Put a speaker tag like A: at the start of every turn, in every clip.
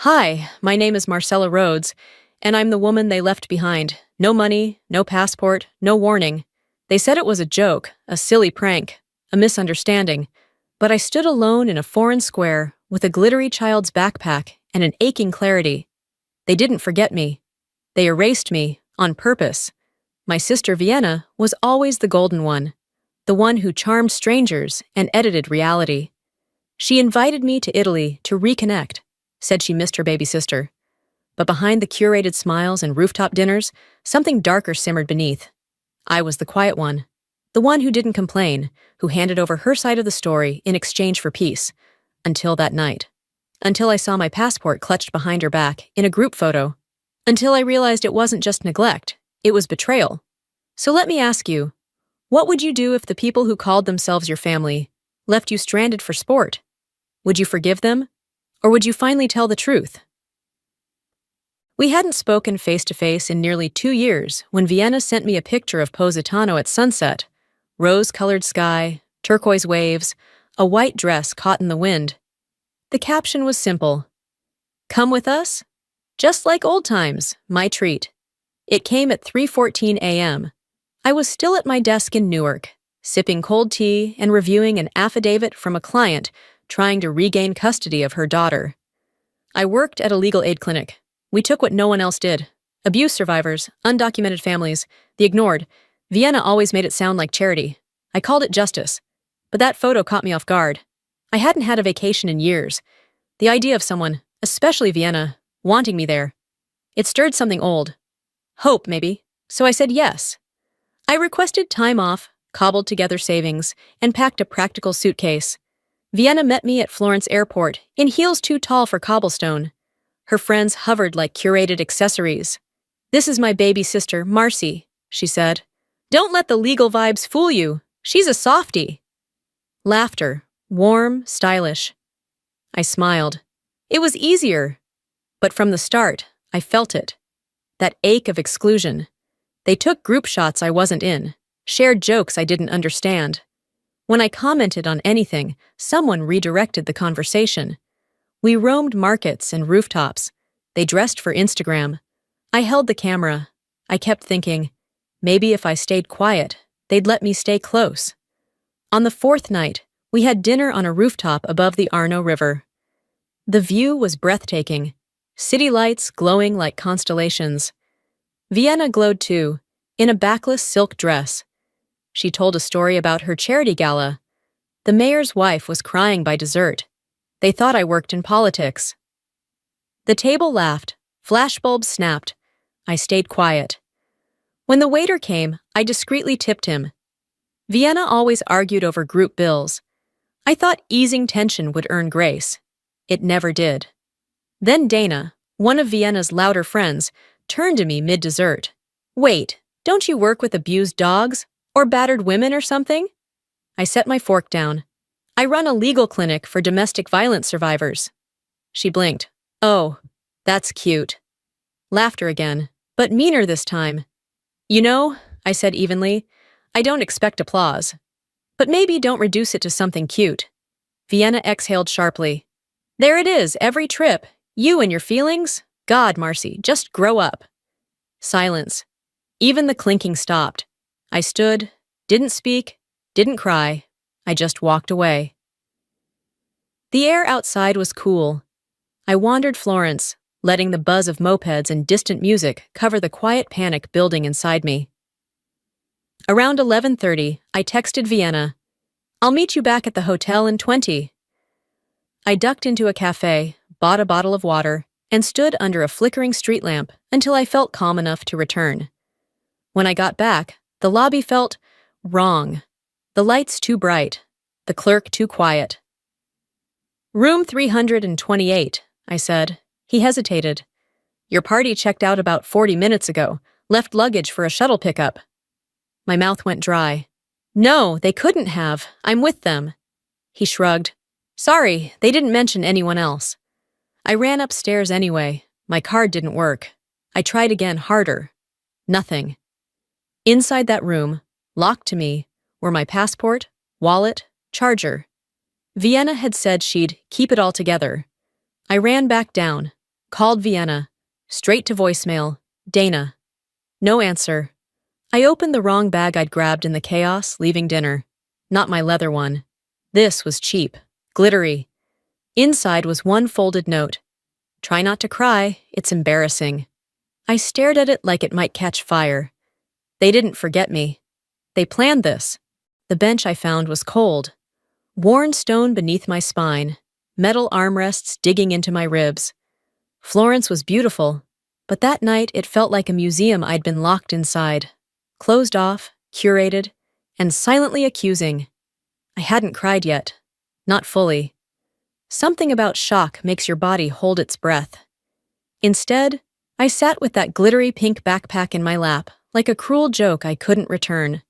A: Hi, my name is Marcella Rhodes, and I'm the woman they left behind. No money, no passport, no warning. They said it was a joke, a silly prank, a misunderstanding. But I stood alone in a foreign square with a glittery child's backpack and an aching clarity. They didn't forget me. They erased me, on purpose. My sister Vienna was always the golden one, the one who charmed strangers and edited reality. She invited me to Italy to reconnect, said she missed her baby sister. But behind the curated smiles and rooftop dinners, something darker simmered beneath. I was the quiet one, the one who didn't complain, who handed over her side of the story in exchange for peace. Until that night. Until I saw my passport clutched behind her back in a group photo. Until I realized it wasn't just neglect, it was betrayal. So let me ask you, what would you do if the people who called themselves your family left you stranded for sport? Would you forgive them? Or would you finally tell the truth? We hadn't spoken face-to-face in nearly 2 years when Vienna sent me a picture of Positano at sunset. Rose-colored sky, turquoise waves, a white dress caught in the wind. The caption was simple. Come with us? Just like old times, my treat. It came at 3:14 a.m. I was still at my desk in Newark, sipping cold tea and reviewing an affidavit from a client trying to regain custody of her daughter. I worked at a legal aid clinic. We took what no one else did. Abuse survivors, undocumented families, the ignored. Vienna always made it sound like charity. I called it justice. But that photo caught me off guard. I hadn't had a vacation in years. The idea of someone, especially Vienna, wanting me there. It stirred something old. Hope, maybe. So I said yes. I requested time off, cobbled together savings, and packed a practical suitcase. Vienna met me at Florence Airport, in heels too tall for cobblestone. Her friends hovered like curated accessories. This is my baby sister, Marcy, she said. Don't let the legal vibes fool you. She's a softie. Laughter, warm, stylish. I smiled. It was easier. But from the start, I felt it. That ache of exclusion. They took group shots I wasn't in, shared jokes I didn't understand. When I commented on anything, someone redirected the conversation. We roamed markets and rooftops. They dressed for Instagram. I held the camera. I kept thinking, maybe if I stayed quiet, they'd let me stay close. On the 4th night, we had dinner on a rooftop above the Arno River. The view was breathtaking, city lights glowing like constellations. Vienna glowed too, in a backless silk dress. She told a story about her charity gala. The mayor's wife was crying by dessert. They thought I worked in politics. The table laughed, flashbulbs snapped. I stayed quiet. When the waiter came, I discreetly tipped him. Vienna always argued over group bills. I thought easing tension would earn grace. It never did. Then Dana, one of Vienna's louder friends, turned to me mid-dessert. Wait, don't you work with abused dogs? Or battered women or something? I set my fork down. I run a legal clinic for domestic violence survivors. She blinked. Oh, that's cute. Laughter again, but meaner this time. You know, I said evenly, I don't expect applause. But maybe don't reduce it to something cute. Vienna exhaled sharply. There it is, every trip. You and your feelings? God, Marcy, just grow up. Silence. Even the clinking stopped. I stood, didn't speak, didn't cry. I just walked away. The air outside was cool. I wandered Florence, letting the buzz of mopeds and distant music cover the quiet panic building inside me. Around 11:30, I texted Vienna. I'll meet you back at the hotel in 20. I ducked into a cafe, bought a bottle of water, and stood under a flickering street lamp until I felt calm enough to return. When I got back, the lobby felt wrong. The lights too bright, the clerk too quiet. Room 328, I said. He hesitated. Your party checked out about 40 minutes ago, left luggage for a shuttle pickup. My mouth went dry. No, they couldn't have. I'm with them. He shrugged. Sorry, they didn't mention anyone else. I ran upstairs anyway. My card didn't work. I tried again harder. Nothing. Inside that room, locked to me, were my passport, wallet, charger. Vienna had said she'd keep it all together. I ran back down, Called Vienna. Straight to voicemail. Dana. No answer. I opened the wrong bag I'd grabbed in the chaos, leaving dinner. Not my leather one. This was cheap. Glittery. Inside was one folded note. Try not to cry, it's embarrassing. I stared at it like it might catch fire. They didn't forget me. They planned this. The bench I found was cold. Worn stone beneath my spine, metal armrests digging into my ribs. Florence was beautiful, but that night it felt like a museum I'd been locked inside. Closed off, curated, and silently accusing. I hadn't cried yet. Not fully. Something about shock makes your body hold its breath. Instead, I sat with that glittery pink backpack in my lap, like a cruel joke I couldn't return.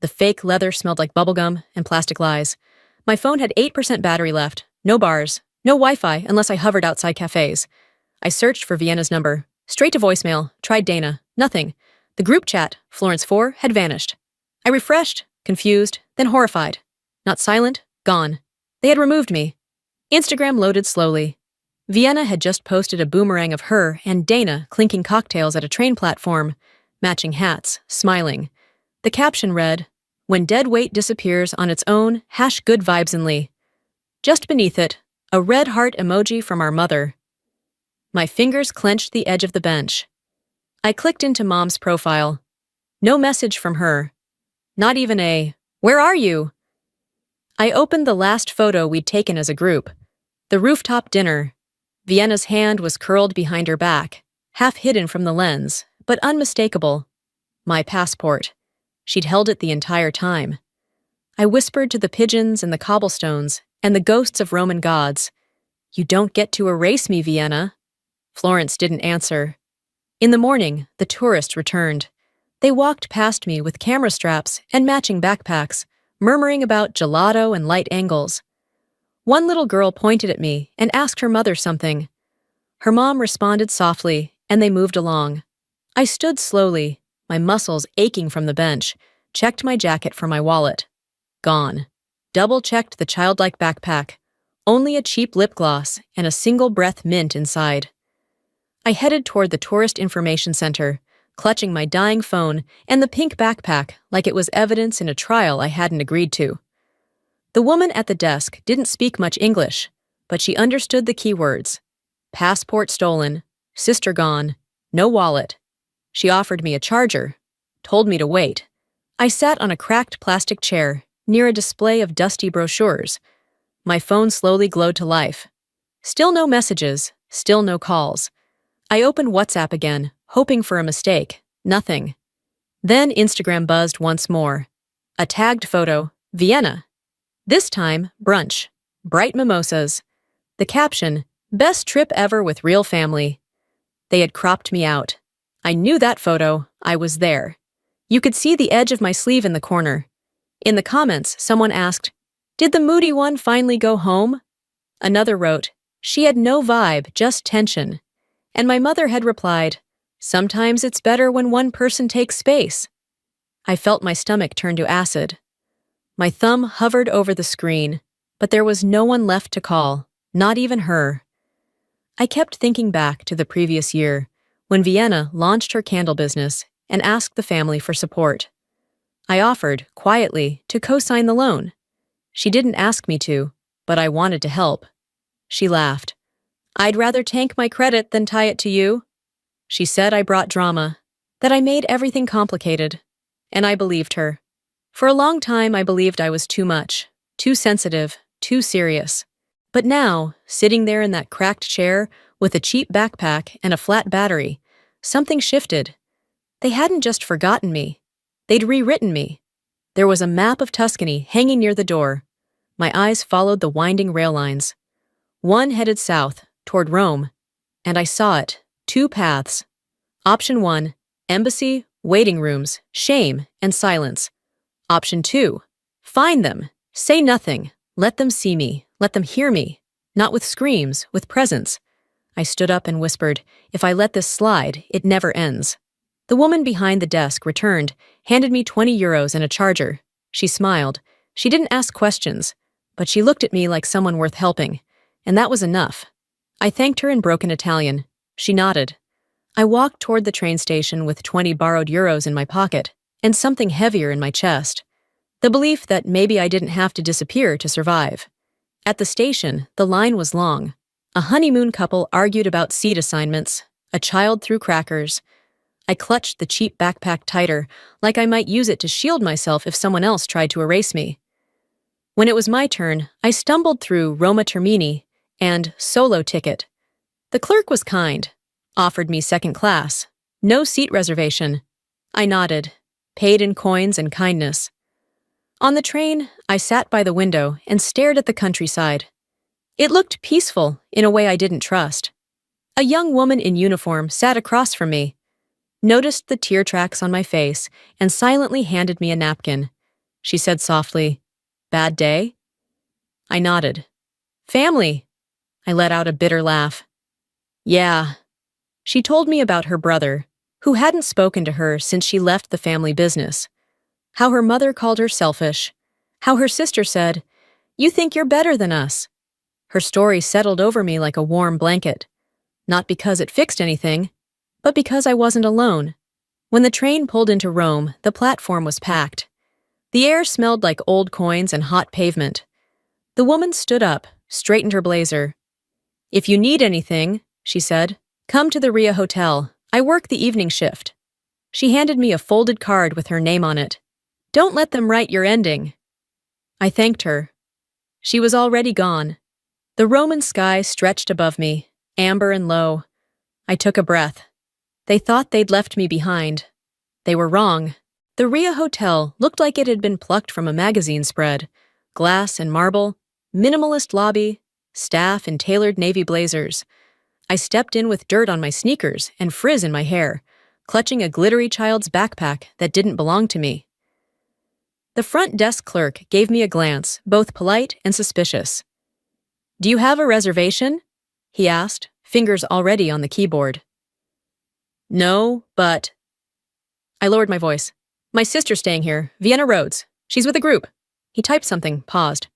A: The fake leather smelled like bubblegum and plastic lies. My phone had 8% battery left, no bars, no Wi-Fi unless I hovered outside cafes. I searched for Vienna's number. Straight to voicemail, tried Dana, nothing. The group chat, Florence 4, had vanished. I refreshed, confused, then horrified. Not silent, gone. They had removed me. Instagram loaded slowly. Vienna had just posted a boomerang of her and Dana clinking cocktails at a train platform, matching hats, smiling. The caption read, "When dead weight disappears on its own, hash good vibes in Lee." Just beneath it, a red heart emoji from our mother. My fingers clenched the edge of the bench. I clicked into Mom's profile. No message from her. Not even a, "Where are you?" I opened the last photo we'd taken as a group. The rooftop dinner. Vienna's hand was curled behind her back, half hidden from the lens, but unmistakable. My passport. She'd held it the entire time. I whispered to the pigeons and the cobblestones and the ghosts of Roman gods, "You don't get to erase me, Vienna." Florence didn't answer. In the morning, the tourists returned. They walked past me with camera straps and matching backpacks, murmuring about gelato and light angles. One little girl pointed at me and asked her mother something. Her mom responded softly, and they moved along. I stood slowly, my muscles aching from the bench, checked my jacket for my wallet. Gone. Double-checked the childlike backpack. Only a cheap lip gloss and a single-breath mint inside. I headed toward the Tourist Information Center, clutching my dying phone and the pink backpack like it was evidence in a trial I hadn't agreed to. The woman at the desk didn't speak much English, but she understood the key words. Passport stolen, sister gone, no wallet. She offered me a charger, told me to wait. I sat on a cracked plastic chair near a display of dusty brochures. My phone slowly glowed to life. Still no messages, still no calls. I opened WhatsApp again, hoping for a mistake. Nothing. Then Instagram buzzed once more. A tagged photo, Vienna. This time, brunch. Bright mimosas. The caption, "Best trip ever with real family." They had cropped me out. I knew that photo. I was there. You could see the edge of my sleeve in the corner. In the comments, someone asked, "Did the moody one finally go home?" Another wrote, "She had no vibe, just tension." And my mother had replied, "Sometimes it's better when one person takes space." I felt my stomach turn to acid. My thumb hovered over the screen, but there was no one left to call, not even her. I kept thinking back to the previous year, when Vienna launched her candle business and asked the family for support. I offered, quietly, to co-sign the loan. She didn't ask me to, but I wanted to help. She laughed. "I'd rather tank my credit than tie it to you." She said I brought drama, that I made everything complicated, and I believed her. For a long time, I believed I was too much, too sensitive, too serious. But now, sitting there in that cracked chair with a cheap backpack and a flat battery, something shifted. They hadn't just forgotten me. They'd rewritten me. There was a map of Tuscany hanging near the door. My eyes followed the winding rail lines. One headed south, toward Rome, and I saw it, 2 paths. Option 1, embassy, waiting rooms, shame, and silence. Option 2, find them, say nothing, let them see me, let them hear me, not with screams, with presence. I stood up and whispered, "If I let this slide, it never ends." The woman behind the desk returned, handed me 20 euros and a charger. She smiled. She didn't ask questions, but she looked at me like someone worth helping, and that was enough. I thanked her in broken Italian. She nodded. I walked toward the train station with 20 borrowed euros in my pocket and something heavier in my chest. The belief that maybe I didn't have to disappear to survive. At the station, the line was long. A honeymoon couple argued about seat assignments. A child threw crackers. I clutched the cheap backpack tighter, like I might use it to shield myself if someone else tried to erase me. When it was my turn, I stumbled through Roma Termini and Solo Ticket. The clerk was kind, offered me second class, no seat reservation. I nodded, paid in coins and kindness. On the train, I sat by the window and stared at the countryside. It looked peaceful in a way I didn't trust. A young woman in uniform sat across from me, noticed the tear tracks on my face, and silently handed me a napkin. She said softly, "Bad day?" I nodded. "Family." I let out a bitter laugh. "Yeah." She told me about her brother, who hadn't spoken to her since she left the family business. How her mother called her selfish. How her sister said, "You think you're better than us." Her story settled over me like a warm blanket. Not because it fixed anything, but because I wasn't alone. When the train pulled into Rome, the platform was packed. The air smelled like old coins and hot pavement. The woman stood up, straightened her blazer. "If you need anything," she said, "come to the Ria Hotel. I work the evening shift." She handed me a folded card with her name on it. "Don't let them write your ending." I thanked her. She was already gone. The Roman sky stretched above me, amber and low. I took a breath. They thought they'd left me behind. They were wrong. The Ria Hotel looked like it had been plucked from a magazine spread. Glass and marble, minimalist lobby, staff in tailored navy blazers. I stepped in with dirt on my sneakers and frizz in my hair, clutching a glittery child's backpack that didn't belong to me. The front desk clerk gave me a glance, both polite and suspicious. "Do you have a reservation?" he asked, fingers already on the keyboard. "No, but—" I lowered my voice. "My sister's staying here, Vienna Rhodes. She's with a group." He typed something, paused.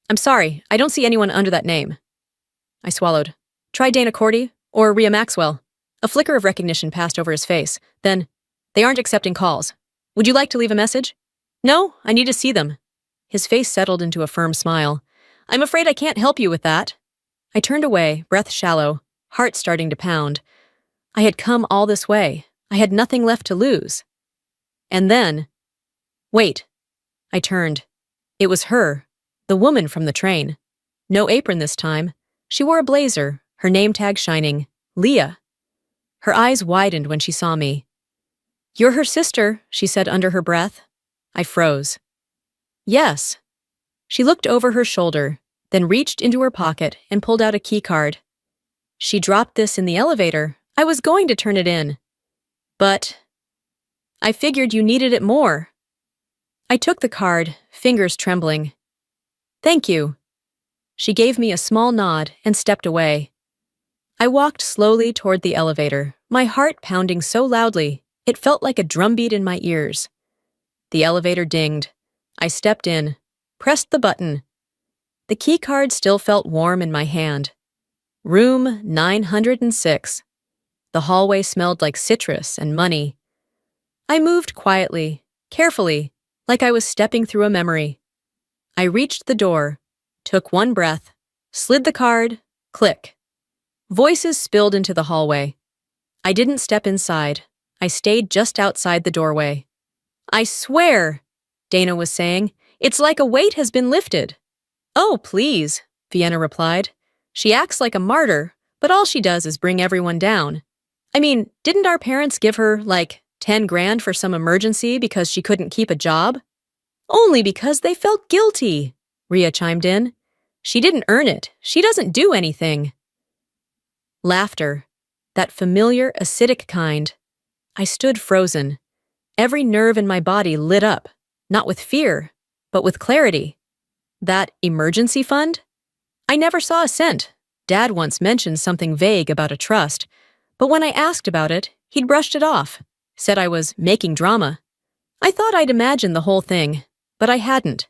A: "I'm sorry, I don't see anyone under that name." I swallowed. "Try Dana Cordy or Ria Maxwell." A flicker of recognition passed over his face. Then, "They aren't accepting calls. Would you like to leave a message?" "No, I need to see them." His face settled into a firm smile. "I'm afraid I can't help you with that." I turned away, breath shallow, heart starting to pound. I had come all this way. I had nothing left to lose. And then... Wait. I turned. It was her, the woman from the train. No apron this time. She wore a blazer, her name tag shining. Leah. Her eyes widened when she saw me. "You're her sister," she said under her breath. I froze. "Yes." She looked over her shoulder, then reached into her pocket and pulled out a key card. "She dropped this in the elevator. I was going to turn it in. But I figured you needed it more." I took the card, fingers trembling. "Thank you." She gave me a small nod and stepped away. I walked slowly toward the elevator, my heart pounding so loudly it felt like a drumbeat in my ears. The elevator dinged. I stepped in, pressed the button. The keycard still felt warm in my hand. Room 906. The hallway smelled like citrus and money. I moved quietly, carefully, like I was stepping through a memory. I reached the door, took one breath, slid the card, click. Voices spilled into the hallway. I didn't step inside. I stayed just outside the doorway. "I swear," Dana was saying, "it's like a weight has been lifted." "Oh, please," Vienna replied. "She acts like a martyr, but all she does is bring everyone down. I mean, didn't our parents give her, like, 10 grand for some emergency because she couldn't keep a job?" "Only because they felt guilty," Ria chimed in. "She didn't earn it. She doesn't do anything." Laughter. That familiar, acidic kind. I stood frozen. Every nerve in my body lit up, not with fear, but with clarity. That emergency fund? I never saw a cent. Dad once mentioned something vague about a trust, but when I asked about it, he'd brushed it off, said I was making drama. I thought I'd imagined the whole thing, but I hadn't.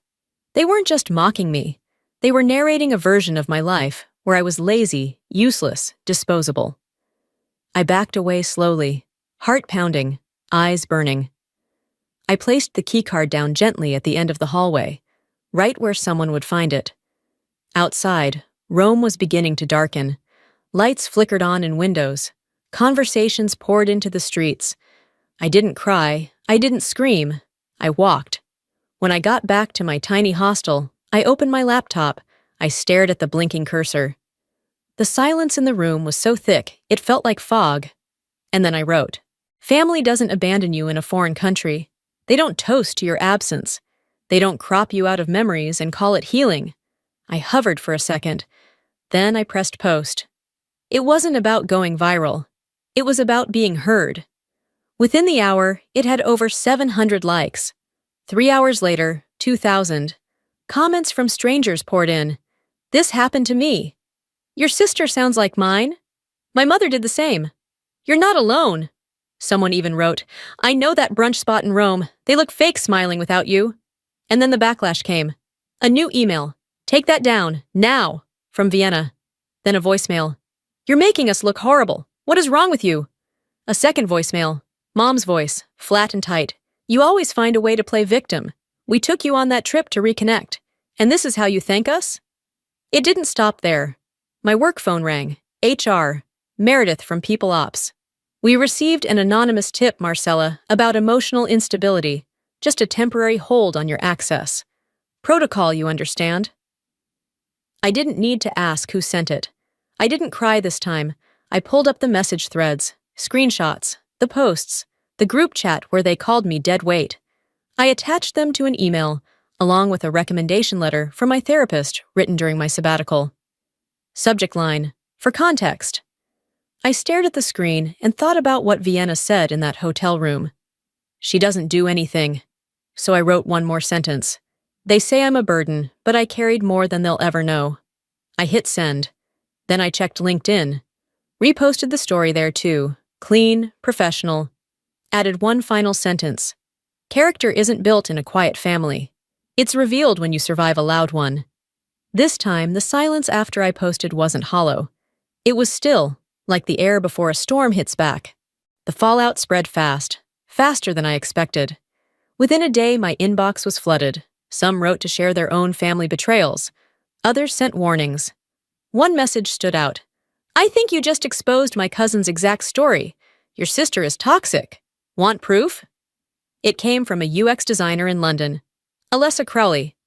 A: They weren't just mocking me. They were narrating a version of my life, where I was lazy, useless, disposable. I backed away slowly, heart pounding, eyes burning. I placed the keycard down gently at the end of the hallway, right where someone would find it. Outside, Rome was beginning to darken. Lights flickered on in windows. Conversations poured into the streets. I didn't cry. I didn't scream. I walked. When I got back to my tiny hostel, I opened my laptop. I stared at the blinking cursor. The silence in the room was so thick, it felt like fog. And then I wrote, "Family doesn't abandon you in a foreign country. They don't toast to your absence. They don't crop you out of memories and call it healing." I hovered for a second. Then I pressed post. It wasn't about going viral. It was about being heard. Within the hour, it had over 700 likes. 3 hours later, 2,000. Comments from strangers poured in. "This happened to me." "Your sister sounds like mine." "My mother did the same." "You're not alone." Someone even wrote, "I know that brunch spot in Rome. They look fake smiling without you." And then the backlash came. A new email. "Take that down, now," from Vienna. Then a voicemail. "You're making us look horrible. What is wrong with you?" A second voicemail. Mom's voice, flat and tight. "You always find a way to play victim. We took you on that trip to reconnect. And this is how you thank us?" It didn't stop there. My work phone rang. HR. Meredith from People Ops. "We received an anonymous tip, Marcella, about emotional instability. Just a temporary hold on your access. Protocol, you understand?" I didn't need to ask who sent it. I didn't cry this time. I pulled up the message threads, screenshots, the posts, the group chat where they called me dead weight. I attached them to an email, along with a recommendation letter from my therapist written during my sabbatical. Subject line, "For context." I stared at the screen and thought about what Vienna said in that hotel room. "She doesn't do anything." So I wrote one more sentence. "They say I'm a burden, but I carried more than they'll ever know." I hit send. Then I checked LinkedIn. Reposted the story there too. Clean, professional. Added one final sentence. "Character isn't built in a quiet family. It's revealed when you survive a loud one." This time, the silence after I posted wasn't hollow. It was still, like the air before a storm hits back. The fallout spread fast, faster than I expected. Within a day, my inbox was flooded. Some wrote to share their own family betrayals. Others sent warnings. One message stood out. "I think you just exposed my cousin's exact story. Your sister is toxic. Want proof?" It came from a UX designer in London, Alessa Crowley,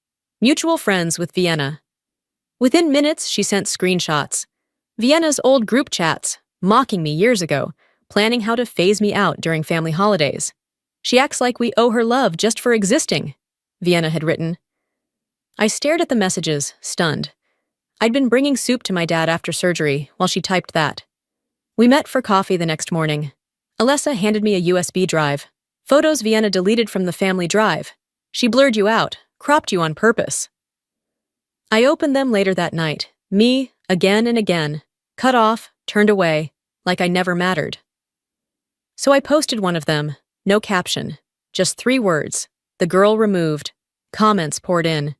A: mutual friends with Vienna. Within minutes, she sent screenshots. Vienna's old group chats, mocking me years ago, planning how to phase me out during family holidays. "She acts like we owe her love just for existing," Vienna had written. I stared at the messages, stunned. I'd been bringing soup to my dad after surgery while she typed that. We met for coffee the next morning. Alessa handed me a USB drive. Photos Vienna deleted from the family drive. She blurred you out, cropped you on purpose. I opened them later that night. Me, again and again. Cut off, turned away, like I never mattered. So I posted one of them. No caption. Just 3 words. The girl removed. Comments poured in.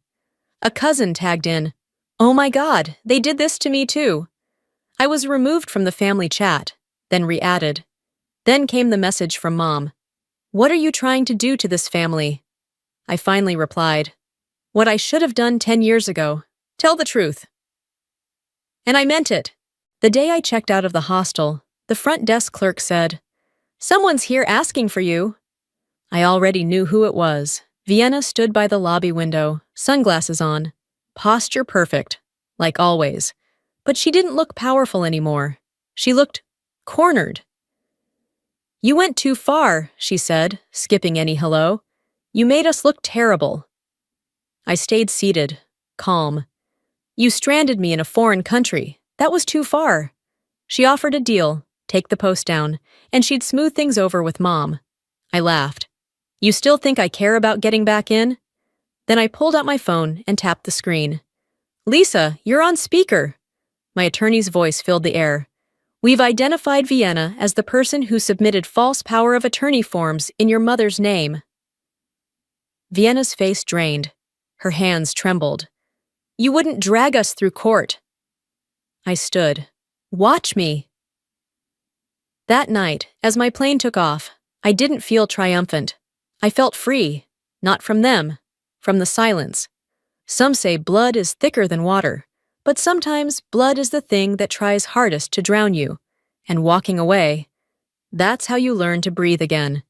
A: A cousin tagged in. "Oh my God, they did this to me too." I was removed from the family chat, then re-added. Then came the message from Mom. "What are you trying to do to this family?" I finally replied. "What I should have done 10 years ago. Tell the truth." And I meant it. The day I checked out of the hostel, the front desk clerk said, "Someone's here asking for you." I already knew who it was. Vienna stood by the lobby window, sunglasses on, posture perfect, like always. But she didn't look powerful anymore. She looked cornered. "You went too far," she said, skipping any hello. "You made us look terrible." I stayed seated, calm. "You stranded me in a foreign country. That was too far." She offered a deal, take the post down, and she'd smooth things over with Mom. I laughed. "You still think I care about getting back in?" Then I pulled out my phone and tapped the screen. "Lisa, you're on speaker." My attorney's voice filled the air. "We've identified Vienna as the person who submitted false power of attorney forms in your mother's name." Vienna's face drained. Her hands trembled. "You wouldn't drag us through court." I stood. Watch me! That night, as my plane took off, I didn't feel triumphant. I felt free. Not from them. From the silence. Some say blood is thicker than water, but sometimes blood is the thing that tries hardest to drown you. And walking away, that's how you learn to breathe again.